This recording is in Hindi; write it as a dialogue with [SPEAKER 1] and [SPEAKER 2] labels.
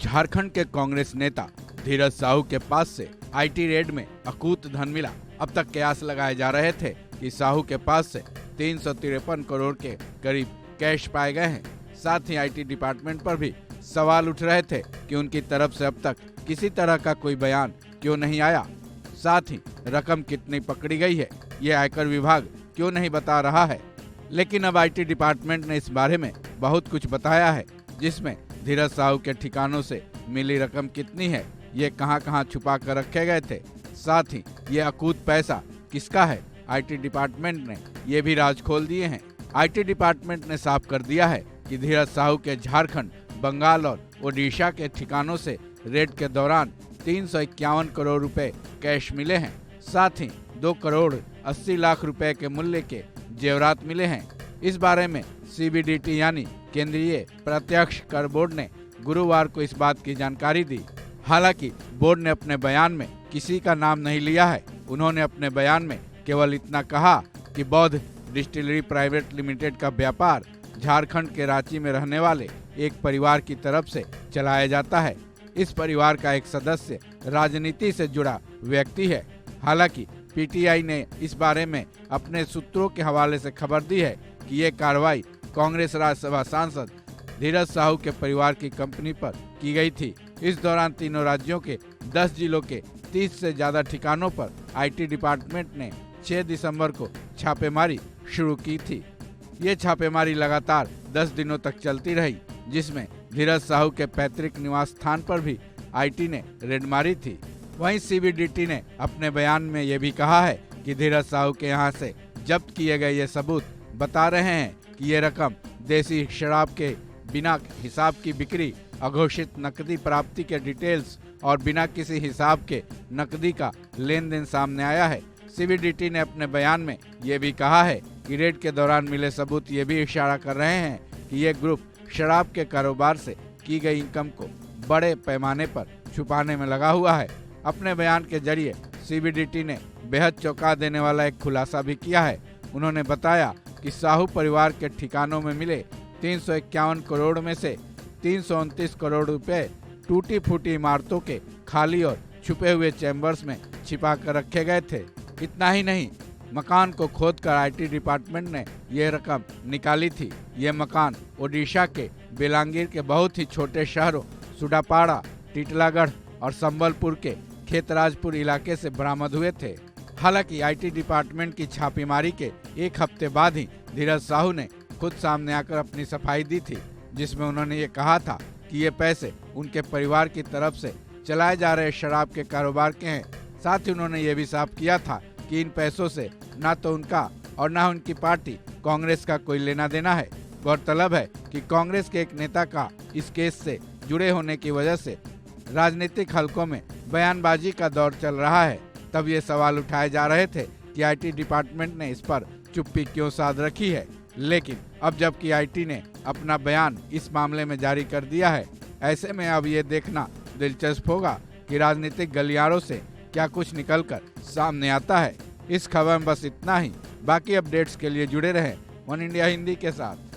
[SPEAKER 1] झारखंड के कांग्रेस नेता धीरज साहू के पास से आईटी रेड में अकूत धन मिला। अब तक कयास लगाए जा रहे थे कि साहू के पास से 353 करोड़ के करीब कैश पाए गए हैं। साथ ही आईटी डिपार्टमेंट पर भी सवाल उठ रहे थे कि उनकी तरफ से अब तक किसी तरह का कोई बयान क्यों नहीं आया। साथ ही रकम कितनी पकड़ी गई है ये आयकर विभाग क्यों नहीं बता रहा है। लेकिन अब आईटी डिपार्टमेंट ने इस बारे में बहुत कुछ बताया है, जिसमें धीरज साहू के ठिकानों से मिली रकम कितनी है, ये कहां-कहां छुपा कर रखे गए थे, साथ ही ये अकूत पैसा किसका है। आईटी डिपार्टमेंट ने ये भी राज खोल दिए हैं। आईटी डिपार्टमेंट ने साफ कर दिया है कि धीरज साहू के झारखंड, बंगाल और ओडिशा के ठिकानों से रेड के दौरान 351 करोड़ रुपए कैश मिले हैं। साथ ही 2 करोड़ 80 लाख रुपए के मूल्य के जेवरात मिले हैं। इस बारे में सीबीडीटी यानी केंद्रीय प्रत्यक्ष कर बोर्ड ने गुरुवार को इस बात की जानकारी दी। हालांकि बोर्ड ने अपने बयान में किसी का नाम नहीं लिया है। उन्होंने अपने बयान में केवल इतना कहा कि बौद्ध डिस्टिलरी प्राइवेट लिमिटेड का व्यापार झारखंड के रांची में रहने वाले एक परिवार की तरफ से चलाया जाता है। इस परिवार का एक सदस्य राजनीति से जुड़ा व्यक्ति है। हालांकि पीटीआई ने इस बारे में अपने सूत्रों के हवाले से खबर दी है कि ये कार्रवाई कांग्रेस राज्यसभा सांसद धीरज साहू के परिवार की कंपनी पर की गई थी। इस दौरान तीनों राज्यों के 10 जिलों के 30 से ज्यादा ठिकानों पर आईटी डिपार्टमेंट ने 6 दिसंबर को छापेमारी शुरू की थी। ये छापेमारी लगातार 10 दिनों तक चलती रही, जिसमें धीरज साहू के पैतृक निवास स्थान पर भी आईटी ने रेड मारी थी। वहीं सीबीडीटी ने अपने बयान में ये भी कहा है कि धीरज साहू के यहाँ से जब्त किए गए ये सबूत बता रहे हैं कि ये रकम देसी शराब के बिना हिसाब की बिक्री, अघोषित नकदी प्राप्ति के डिटेल्स और बिना किसी हिसाब के नकदी का लेन देन सामने आया है। सीबीडीटी ने अपने बयान में ये भी कहा है कि रेड के दौरान मिले सबूत ये भी इशारा कर रहे हैं कि ये ग्रुप शराब के कारोबार से की गई इनकम को बड़े पैमाने पर छुपाने में लगा हुआ है। अपने बयान के जरिए सीबीडीटी ने बेहद चौंका देने वाला एक खुलासा भी किया है। उन्होंने बताया कि साहू परिवार के ठिकानों में मिले 351 करोड़ में से 329 करोड़ रुपए टूटी फूटी इमारतों के खाली और छुपे हुए चैम्बर्स में छिपा कर रखे गए थे। इतना ही नहीं, मकान को खोदकर आईटी डिपार्टमेंट ने ये रकम निकाली थी। ये मकान ओडिशा के बेलांगीर के बहुत ही छोटे शहरों सुडापाड़ा, टिटलागढ़ और संबलपुर के खेतराजपुर इलाके से बरामद हुए थे। हालांकि आईटी डिपार्टमेंट की छापेमारी के एक हफ्ते बाद ही धीरज साहू ने खुद सामने आकर अपनी सफाई दी थी, जिसमें उन्होंने ये कहा था कि ये पैसे उनके परिवार की तरफ से चलाए जा रहे शराब के कारोबार के हैं। साथ ही उन्होंने ये भी साफ किया था कि इन पैसों से ना तो उनका और ना उनकी पार्टी कांग्रेस का कोई लेना देना है। गौरतलब है कि कांग्रेस के एक नेता का इस केस से जुड़े होने की वजह से राजनीतिक हलकों में बयानबाजी का दौर चल रहा है। तब ये सवाल उठाए जा रहे थे कि आईटी डिपार्टमेंट ने इस पर चुप्पी क्यों साध रखी है। लेकिन अब जबकि आईटी ने अपना बयान इस मामले में जारी कर दिया है, ऐसे में अब ये देखना दिलचस्प होगा कि राजनीतिक गलियारों से क्या कुछ निकलकर सामने आता है। इस खबर में बस इतना ही। बाकी अपडेट्स के लिए जुड़े रहें वन इंडिया हिंदी के साथ।